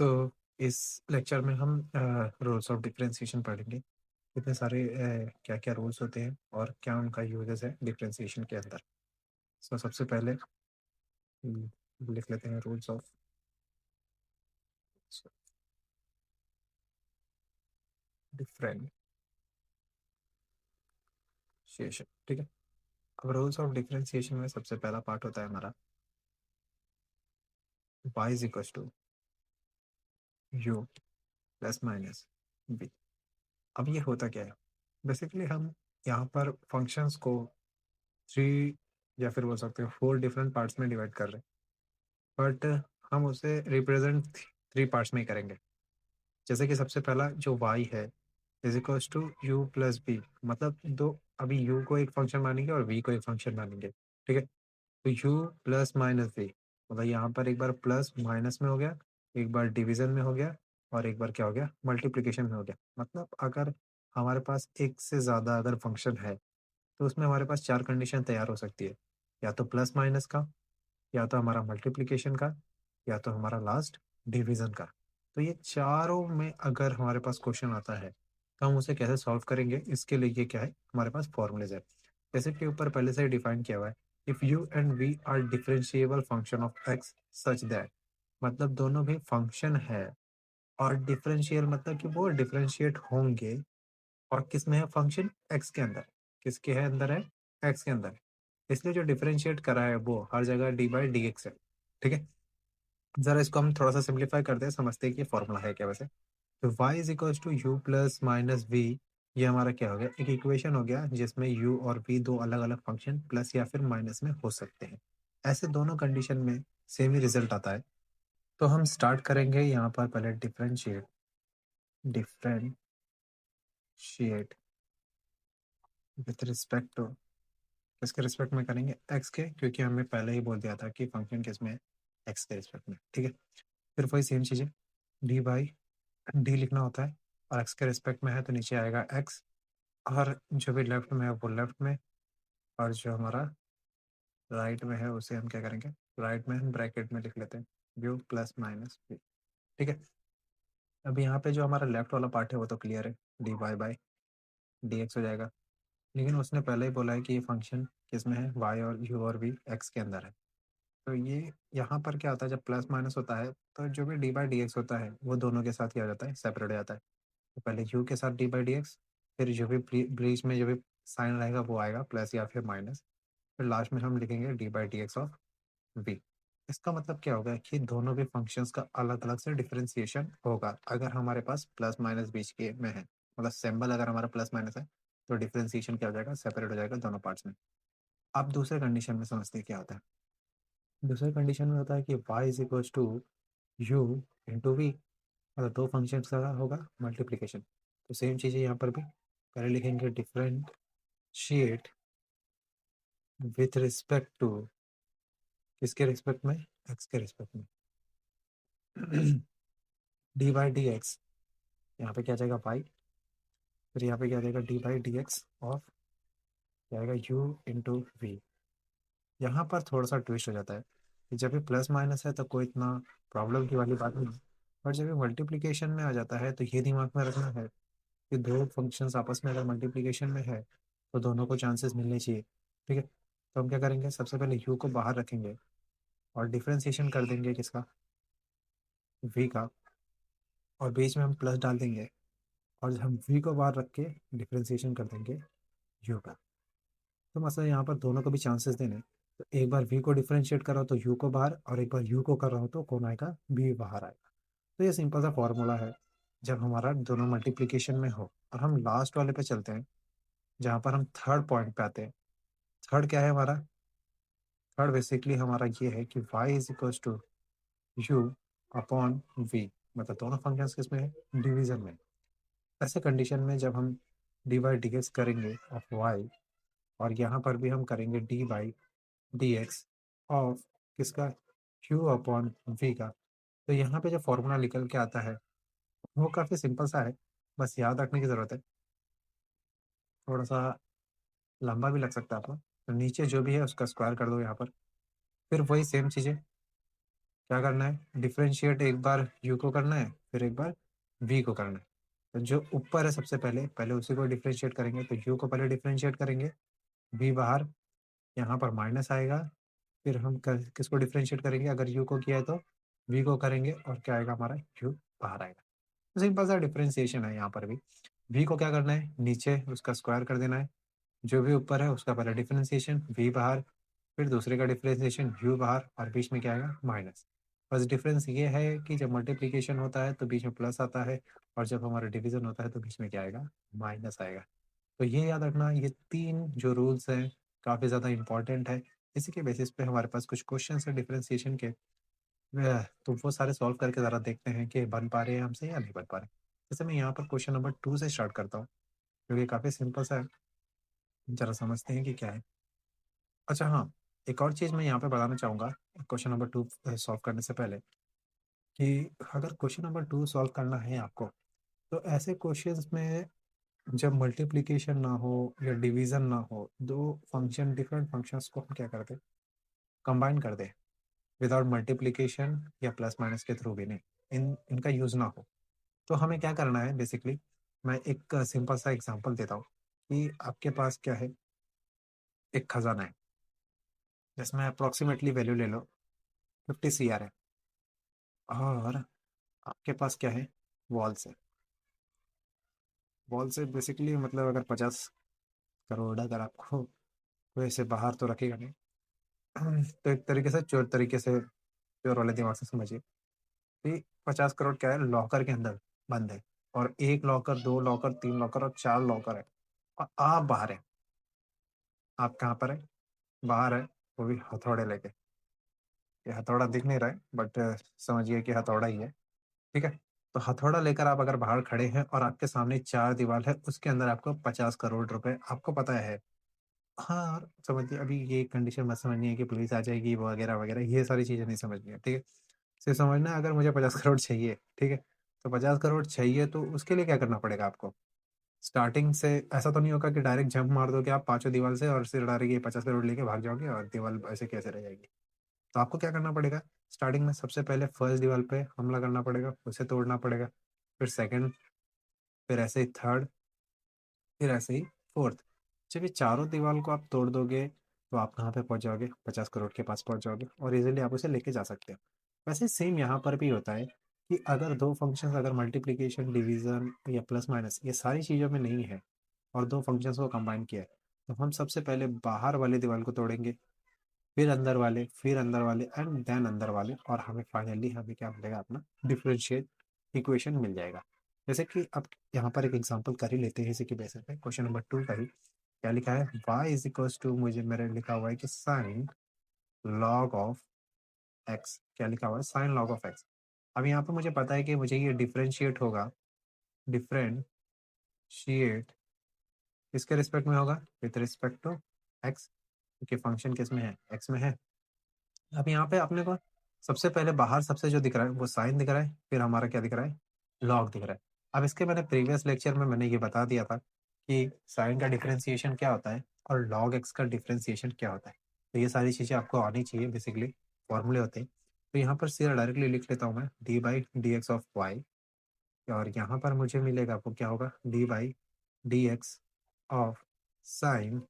सो इस लेक्चर में हम रूल्स ऑफ डिफरेंशिएशन पढ़ेंगे। कितने सारे क्या क्या रूल्स होते हैं और क्या उनका यूजेस है डिफरेंशिएशन के अंदर। सो सबसे पहले लिख लेते हैं रूल्स ऑफ डिफरेंशिएशन। ठीक है। अब रूल्स ऑफ डिफरेंशिएशन में सबसे पहला पार्ट होता है हमारा y is equal to u plus minus b. अब ये होता क्या है? बेसिकली हम यहाँ पर फंक्शंस को थ्री या फिर बोल सकते हो फोर डिफरेंट पार्ट्स में डिवाइड कर रहे हैं, बट हम उसे रिप्रेजेंट थ्री पार्ट्स में ही करेंगे। जैसे कि सबसे पहला जो y है is equals to u plus b, मतलब दो, अभी u को एक फंक्शन मानेंगे और v को एक फंक्शन मानेंगे। ठीक है। तो u प्लस माइनस v, मतलब यहाँ पर एक बार प्लस माइनस में हो गया, एक बार डिवीजन में हो गया, और एक बार क्या हो गया, मल्टीप्लिकेशन में हो गया। मतलब अगर हमारे पास एक से ज़्यादा अगर फंक्शन है तो उसमें हमारे पास चार कंडीशन तैयार हो सकती है। या तो प्लस माइनस का, या तो हमारा मल्टीप्लिकेशन का, या तो हमारा लास्ट डिवीजन का। तो ये चारों में अगर हमारे पास क्वेश्चन आता है तो हम उसे कैसे सॉल्व करेंगे, इसके लिए ये क्या है, हमारे पास फॉर्मूलेज है। जैसे कि ऊपर पहले से डिफाइन किया हुआ है, if u and v are differentiable function of x such that, मतलब दोनों भी फंक्शन है और डिफरेंशियल मतलब कि वो डिफरेंशिएट होंगे। और किस में है फंक्शन, एक्स के अंदर। किसके है अंदर है, एक्स के अंदर। इसलिए जो डिफरेंशिएट करा है वो हर जगह डी बाई डी एक्स है। ठीक है। जरा इसको हम थोड़ा सा सिंप्लीफाई करते हैं, समझते हैं कि फॉर्मूला है क्या वैसे। तो y is equal to u plus minus v, ये हमारा क्या हो गया, एक इक्वेशन हो गया जिसमें u और v दो अलग अलग फंक्शन प्लस या फिर माइनस में हो सकते हैं। ऐसे दोनों कंडीशन में सेम ही रिजल्ट आता है। तो हम स्टार्ट करेंगे यहाँ पर पहले differentiate differentiate with respect to, किसके रिस्पेक्ट में करेंगे, एक्स के, क्योंकि हमें पहले ही बोल दिया था कि फंक्शन किस में है, एक्स के रिस्पेक्ट में। ठीक है। फिर वही सेम चीज़ें, डी बाई डी लिखना होता है, और एक्स के रिस्पेक्ट में है तो नीचे आएगा एक्स, और जो भी लेफ्ट में है वो लेफ्ट में, और जो हमारा राइट में है उसे हम क्या करेंगे, राइट में हम ब्रैकेट में लिख लेते हैं यू प्लस माइनस बी। ठीक है। अब यहाँ पे जो हमारा लेफ्ट वाला पार्ट है वो तो क्लियर है, d y by d x हो जाएगा। लेकिन उसने पहले ही बोला है कि ये फंक्शन किस में है, वाई और यू और वी एक्स के अंदर है। तो ये यहाँ पर क्या होता है, जब प्लस माइनस होता है तो जो भी डी बाई डी एक्स होता है वो दोनों के साथ क्या हो जाता है, सेपरेट हो जाता है। तो पहले यू के साथ डी बाई डी एक्स, फिर जो भी बीच में जो भी साइन रहेगा वो आएगा प्लस या फिर माइनस, फिर लास्ट में हम लिखेंगे d by d x of v. इसका मतलब क्या होगा कि दोनों भी फंक्शंस का अलग अलग से डिफरेंशिएशन होगा अगर हमारे पास प्लस माइनस बीच के में है, मतलब सिंबल अगर हमारा प्लस माइनस है तो डिफरेंशिएशन क्या हो जाएगा, सेपरेट हो जाएगा दोनों पार्ट्स में। अब दूसरे कंडीशन में समझते हैं क्या होता है। दूसरे कंडीशन में होता है कि y is equal to u into v, मतलब दो फंक्शन का होगा मल्टीप्लीकेशन। तो सेम चीज़ है यहाँ पर भी, पहले लिखेंगे डिफरेंशिएट विथ रिस्पेक्ट टू, किसके रिस्पेक्ट में, एक्स के रिस्पेक्ट में, डी बाई डी एक्स, यहाँ पे क्या जाएगा y, फिर यहाँ पे क्या जाएगा D by d x of जाएगा यू इंटू वी। यहाँ पर थोड़ा सा ट्विस्ट हो जाता है कि जब भी प्लस माइनस है तो कोई इतना प्रॉब्लम की वाली बात नहीं है, पर जब भी मल्टीप्लिकेशन में आ जाता है तो ये दिमाग में रखना है कि दो फंक्शंस आपस में अगर मल्टीप्लिकेशन में है तो दोनों को चांसेस मिलने चाहिए। ठीक है। तो हम क्या करेंगे, सबसे पहले यू को बाहर रखेंगे और डिफरेंशिएशन कर देंगे किसका, वी का, और बीच में हम प्लस डाल देंगे, और हम वी को बाहर रख के डिफरेंशिएशन कर देंगे यू का। तो मतलब यहाँ पर दोनों को भी चांसेस देने, तो एक बार वी को डिफरेंशिएट कर रहा हो तो यू को बाहर, और एक बार यू को कर रहा हो तो कौन आएगा, बी बाहर आएगा। तो ये सिंपल सा फॉर्मूला है जब हमारा दोनों मल्टीप्लिकेशन में हो। और हम लास्ट वाले पे चलते हैं जहाँ पर हम थर्ड पॉइंट पे आते हैं। थर्ड क्या है हमारा, थर्ड बेसिकली हमारा ये है कि y is equal to u upon v, मतलब दोनों फंक्शंस किसमें है, डिवीजन में। ऐसे कंडीशन में जब हम डी बाई डी एक्स करेंगे ऑफ वाई, और यहाँ पर भी हम करेंगे D by d x of किसका, क्यू अपॉन वी का, तो यहाँ पे जो फॉर्मूला निकल के आता है वो काफ़ी सिंपल सा है, बस याद रखने की ज़रूरत है। थोड़ा सा लंबा भी लग सकता है आपको, तो नीचे जो भी है उसका स्क्वायर कर दो यहाँ पर। फिर वही सेम चीज़ें, क्या करना है, डिफरेंशिएट एक बार u को करना है, फिर एक बार v को करना है। तो जो ऊपर है सबसे पहले पहले उसी को डिफरेंशिएट करेंगे, तो u को पहले डिफरेंशिएट करेंगे, v बाहर, यहाँ पर माइनस आएगा, फिर हम किसको डिफरेंशिएट करेंगे, अगर u को किया है तो v को करेंगे, और क्या आएगा हमारा, u बाहर आएगा। तो सिंपल सा डिफरेंशिएशन है यहाँ पर भी। v को क्या करना है, नीचे उसका स्क्वायर कर देना है, जो भी ऊपर है उसका पहले डिफरेंशिएशन v बाहर, फिर दूसरे का डिफरेंशिएशन u बाहर, और बीच में क्या आएगा, माइनस। बस डिफरेंस ये है कि जब मल्टीप्लिकेशन होता है तो बीच में प्लस आता है, और जब हमारा डिवीजन होता है तो बीच में क्या आएगा, माइनस आएगा। तो ये याद रखना, ये तीन जो रूल्स हैं काफ़ी ज़्यादा इंपॉर्टेंट है। इसी के बेसिस पे हमारे पास कुछ क्वेश्चन है डिफरेंशिएशन के, तो वो सारे सॉल्व करके ज़रा देखते हैं कि बन पा रहे हैं हमसे या नहीं बन पा रहे। जैसे मैं यहाँ पर क्वेश्चन नंबर 2 से स्टार्ट करता हूँ, क्योंकि काफ़ी सिंपल सा है, जरा समझते हैं कि क्या है। अच्छा हाँ, एक और चीज़ मैं यहाँ पे बताना चाहूँगा क्वेश्चन नंबर 2 सॉल्व करने से पहले, कि अगर क्वेश्चन नंबर 2 सॉल्व करना है आपको, तो ऐसे क्वेश्चंस में जब मल्टीप्लिकेशन ना हो या डिवीजन ना हो, दो फंक्शन डिफरेंट फंक्शंस को हम क्या करते हैं, कंबाइन कर दें, विदाउट मल्टीप्लिकेशन या प्लस माइनस के थ्रू भी नहीं, इनका यूज़ ना हो। तो हमें क्या करना है बेसिकली, मैं एक सिंपल सा एग्जांपल देता हूँ कि आपके पास क्या है, एक खजाना है जिसमें अप्रोक्सीमेटली वैल्यू ले लो 50 CR है, और आपके पास क्या है, वॉल्स है। वॉल से बेसिकली मतलब अगर 50 करोड़ अगर आपको वैसे बाहर तो रखेगा नहीं, तो एक तरीके से चोर तरीके से, चोर वाले दिमाग से समझिए कि 50 करोड़ क्या है, लॉकर के अंदर बंद है, और एक लॉकर, दो लॉकर, तीन लॉकर और चार लॉकर है, और आप बाहर है। आप कहाँ पर है, बाहर है, वो भी हथौड़े लेके। ये हथौड़ा दिख नहीं रहा है बट समझिए कि हथौड़ा ही है, ठीक है। तो हथौड़ा लेकर आप अगर बाहर खड़े हैं और आपके सामने चार दीवार है, उसके अंदर आपको 50 करोड़ रुपए आपको पता है। हाँ, और समझिए अभी ये कंडीशन मत समझनी है कि पुलिस आ जाएगी वगैरह वगैरह, ये सारी चीज़ें नहीं समझनी है, ठीक है। सिर्फ समझना है, अगर मुझे 50 करोड़ चाहिए, ठीक है, तो 50 करोड़ चाहिए तो उसके लिए क्या करना पड़ेगा आपको। स्टार्टिंग से ऐसा तो नहीं होगा कि डायरेक्ट जंप मार दोगे आप पांचों दीवार से और सिर डायरेक्ट ये 50 करोड़ लेके भाग जाओगे और दीवार ऐसे कैसे रह जाएगी। तो आपको क्या करना पड़ेगा, स्टार्टिंग में सबसे पहले फर्स्ट दीवार पे हमला करना पड़ेगा, उसे तोड़ना पड़ेगा, फिर सेकंड, फिर ऐसे ही थर्ड, फिर ऐसे ही फोर्थ। जब ये चारों दीवार को आप तोड़ दोगे तो आप कहाँ पे पहुंच जाओगे, 50 करोड़ के पास पहुंच जाओगे, और इजीली आप उसे लेके जा सकते हो। वैसे सेम यहाँ पर भी होता है कि अगर दो फंक्शंस, अगर मल्टीप्लिकेशन, डिवीजन या प्लस माइनस ये सारी चीज़ों में नहीं है, और दो फंक्शंस को कंबाइन किया है, तो हम सबसे पहले बाहर वाले दीवार को तोड़ेंगे, फिर अंदर वाले, फिर अंदर वाले, एंड देन अंदर वाले, और हमें फाइनली हमें क्या मिलेगा, अपना डिफरेंशियल इक्वेशन मिल जाएगा। जैसे कि अब यहाँ पर एक एग्जांपल कर ही लेते हैं इसी के बेसिस पे, क्वेश्चन नंबर 2 का ही क्या लिखा है, y इज इक्वल्स टू, मुझे मेरे लिखा हुआ है कि साइन लॉग ऑफ x, क्या लिखा हुआ है, साइन लॉग ऑफ x। अब यहाँ पर मुझे पता है कि मुझे ये डिफरेंशिएट होगा, डिफरेंशिएट किसके रिस्पेक्ट में होगा, विथ रिस्पेक्ट टू x, क्योंकि फंक्शन किस में है, x में है। अब यहाँ पे अपने को सबसे पहले बाहर सबसे जो दिख रहा है वो साइन दिख रहा है, फिर हमारा क्या दिख रहा है, लॉग दिख रहा है। अब इसके मैंने प्रीवियस लेक्चर में मैंने ये बता दिया था कि साइन का डिफरेंशिएशन क्या होता है और लॉग एक्स का डिफरेंशिएशन क्या होता है। तो ये सारी चीज़ें आपको आनी चाहिए, बेसिकली फॉर्मूले होते हैं। तो यहाँ पर सीधा डायरेक्टली लिख लेता हूँ मैं, d by d x of y, और यहाँ पर मुझे मिलेगा आपको क्या होगा, d by d x of sine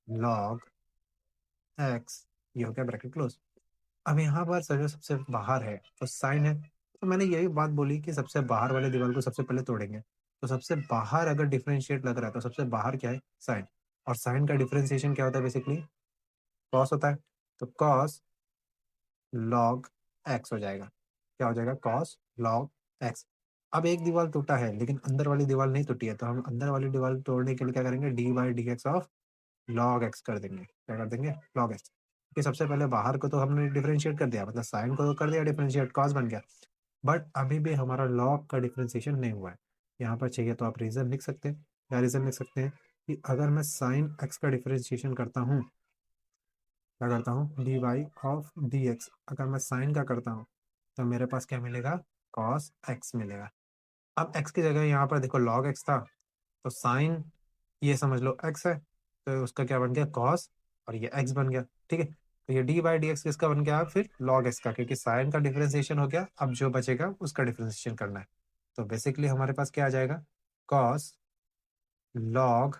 log x, ये हो गया ब्रैकेट क्लोज। अब यहाँ पर जो सबसे बाहर है तो साइन है, तो मैंने यही बात बोली कि सबसे बाहर वाले दीवार को सबसे पहले तोड़ेंगे। तो सबसे बाहर अगर डिफरेंशिएट लग रहा है तो सबसे बाहर क्या है, साइन। और साइन का डिफरेंशिएशन क्या होता है, बेसिकली कॉस होता है। तो कॉस लॉग एक्स हो जाएगा, क्या हो जाएगा, कॉस लॉग एक्स। अब एक दीवार टूटा है लेकिन अंदर वाली दीवार नहीं टूटी है, तो हम अंदर वाली दीवार तोड़ने के लिए क्या करेंगे, D by d x of log x कर देंगे, क्या कर देंगे, लॉग एक्स। कि सबसे पहले बाहर को तो हमने डिफरेंशिएट कर दिया, मतलब साइन को तो कर दिया डिफरेंशिएट, कॉस बन गया, बट अभी भी हमारा लॉग का डिफरेंशिएशन नहीं हुआ है। यहाँ पर चाहिए तो आप रीजन लिख सकते हैं, क्या रीजन लिख सकते हैं, कि अगर मैं साइन एक्स का डिफरेंशिएशन करता हूँ, क्या करता हूँ, d y of d x, अगर मैं साइन का करता हूँ तो मेरे पास क्या मिलेगा, कॉस एक्स मिलेगा। अब एक्स की जगह यहाँ पर देखो लॉग एक्स था, तो साइन ये समझ लो एक्स है, तो उसका क्या बन गया, कॉस, और ये एक्स बन गया, ठीक है। तो ये डी बाई डी एक्स किसका बन गया फिर लॉग एक्स का, क्योंकि साइन का डिफरेंशिएशन हो गया, अब जो बचेगा उसका डिफरेंशिएशन करना है। तो बेसिकली हमारे पास क्या आ जाएगा, कॉस लॉग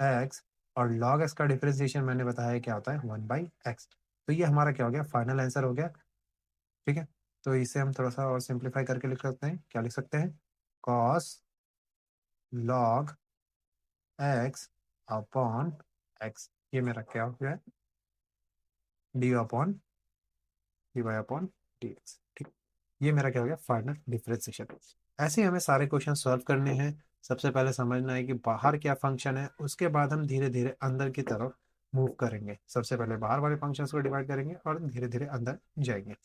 एक्स, और लॉग एक्स का डिफरेंशिएशन मैंने बताया है क्या होता है 1/x। तो ये हमारा क्या हो गया, फाइनल आंसर हो गया। ठीक है, तो इसे हम थोड़ा सा और सिंप्लीफाई करके लिख सकते हैं, क्या लिख सकते हैं, cos log x upon x, ये मेरा क्या हो गया, d upon d y upon d x. ठीक, ये मेरा क्या हो गया, फाइनल डिफरेंशिएशन। ऐसे ही हमें सारे क्वेश्चन सॉल्व करने हैं। सबसे पहले समझना है कि बाहर क्या फंक्शन है, उसके बाद हम धीरे धीरे अंदर की तरफ मूव करेंगे। सबसे पहले बाहर वाले फंक्शंस को डिवाइड करेंगे और धीरे धीरे अंदर जाएंगे।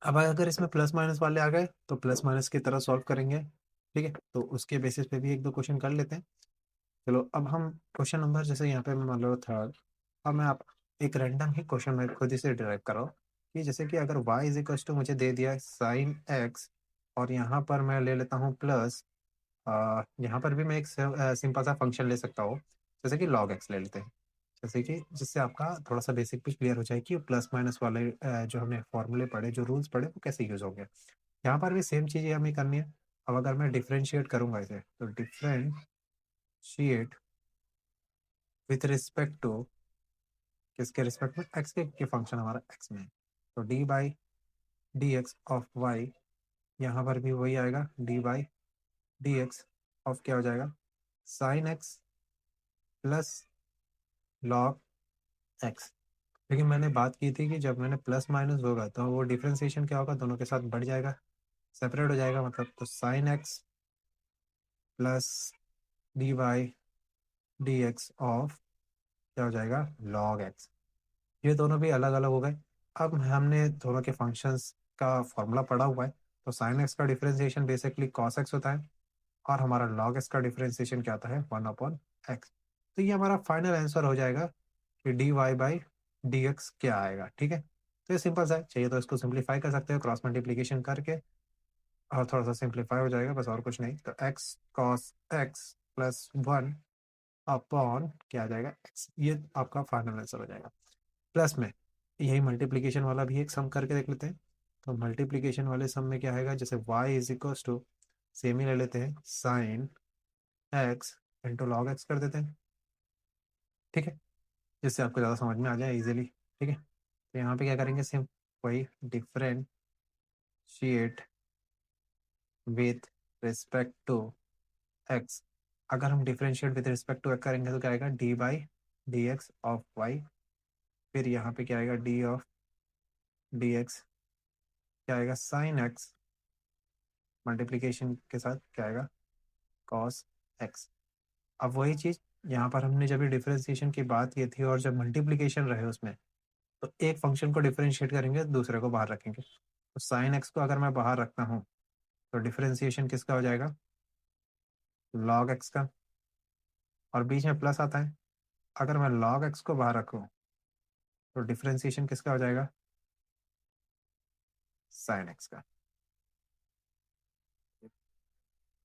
अब अगर इसमें प्लस माइनस वाले आ गए तो प्लस माइनस की तरह सॉल्व करेंगे। ठीक है, तो उसके बेसिस पे भी एक दो क्वेश्चन कर लेते हैं। चलो, अब हम क्वेश्चन नंबर जैसे यहाँ पे मान लो थर्ड। अब मैं आप एक रैंडम ही क्वेश्चन में खुद ही से डिराइव करो कि जैसे कि अगर y इज इक्वल टू मुझे दे दिया है साइन एक्स, और यहाँ पर मैं ले लेता हूँ प्लस, यहाँ पर भी मैं एक सिंपल सा फंक्शन ले सकता हूँ, जैसे कि लॉग एक्स ले लेते हैं। जैसे कि जिससे आपका थोड़ा सा बेसिक भी क्लियर हो जाए कि प्लस माइनस वाले जो हमने फॉर्मूले पढ़े, जो रूल्स पढ़े, वो कैसे यूज होंगे। यहाँ पर भी सेम चीज़ें हमें करनी है। अब अगर मैं डिफ्रेंशिएट करूंगा इसे, तो डिफ्रेंशिएट विथ रिस्पेक्ट टू, किसके रिस्पेक्ट में, एक्स के फंक्शन हमारा एक्स में है, तो d by d x of y, यहाँ पर भी वही आएगा, d by d x of क्या हो जाएगा, sine x plus log x. लेकिन मैंने बात की थी कि जब मैंने प्लस माइनस होगा तो वो डिफ्रेंसिएशन क्या होगा, दोनों के साथ बढ़ जाएगा, सेपरेट हो जाएगा, मतलब तो sign x plus D by d x of क्या हो जाएगा, लॉग एक्स। ये दोनों भी अलग अलग हो गए। अब हमने दोनों के फंक्शंस का फॉर्मूला पढ़ा हुआ है, तो साइन एक्स का डिफरेंशिएशन बेसिकली कॉस एक्स होता है, और हमारा लॉग एक्स का डिफरेंशिएशन क्या आता है, 1/x। तो ये हमारा फाइनल आंसर हो जाएगा कि d y by d x क्या आएगा। ठीक है, तो ये सिंपल सा है, चाहिए तो इसको सिंप्लीफाई कर सकते हो क्रॉस मल्टीप्लीकेशन करके, और थोड़ा सा सिंप्लीफाई हो जाएगा बस, और कुछ नहीं। तो x cos x plus 1 upon क्या आ जाएगा, एक्स, ये आपका फाइनल आंसर हो जाएगा। प्लस में यही मल्टीप्लीकेशन वाला भी एक सम करके देख लेते हैं। तो मल्टीप्लीकेशन वाले सम में क्या आएगा, जैसे y is equal to, same ही ले लेते हैं, sine x into log x कर देते हैं। ठीक है, जिससे आपको ज़्यादा समझ में आ जाए इजीली। ठीक है, तो यहाँ पे क्या करेंगे, सेम वही differentiate with respect to x. अगर हम differentiate with respect to x करेंगे तो क्या आएगा, d by d x of y. फिर यहाँ पे क्या आएगा, डी ऑफ डी एक्स क्या आएगा, साइन एक्स मल्टीप्लीकेशन के साथ क्या आएगा, कॉस एक्स। अब वही चीज़ यहाँ पर हमने जब डिफरेंशिएशन की बात की थी और जब मल्टीप्लीकेशन रहे उसमें, तो एक फंक्शन को डिफरेंशिएट करेंगे दूसरे को बाहर रखेंगे। तो साइन एक्स को अगर मैं बाहर रखता हूँ तो डिफरेंशिएशन किसका हो जाएगा, लॉग एक्स का, और बीच में प्लस आता है। अगर मैं लॉग एक्स को बाहर रखूँ तो डिफरेंशिएशन किसका हो जाएगा, साइन एक्स का।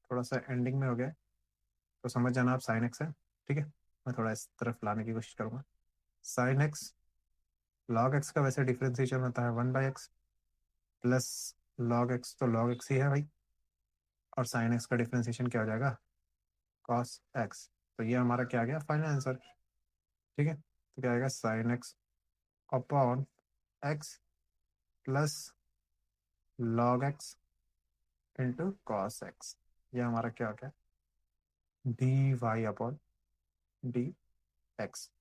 थोड़ा सा एंडिंग में हो गया है, तो समझ जाना आप, साइन एक्स है। ठीक है, मैं थोड़ा इस तरफ लाने की कोशिश करूँगा। साइन एक्स लॉग एक्स का वैसे डिफरेंशिएशन होता है 1/x, प्लस लॉग एक्स तो लॉग एक्स ही है भाई, और साइन एक्स का डिफरेंशिएशन क्या हो जाएगा, कॉस एक्स। तो ये हमारा क्या आ गया, फाइनल आंसर। ठीक है, तो क्या आएगा, sine x upon x plus log x into cos x. ये हमारा क्या हो गया, d y upon d x.